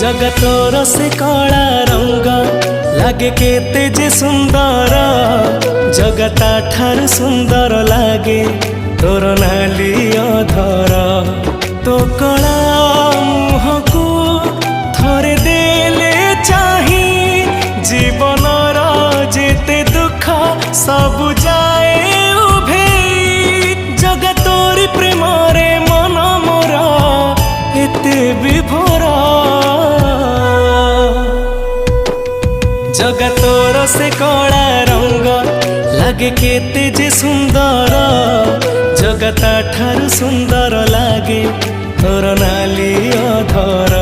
जगतोर से कला रंग लागे केते जे सुंदर जगता ठार सुंदर लागे तोर नाली अधर तो कला मुह को थरे देले चाही जीवनर जेते दुख सब जाए उभे जगतोरी प्रेम रे मन मोर एते विभोर जगतोर से कला रंग लागे केते जे सुंदर जगता ठार सुंदर लागे तोर नाली अधर।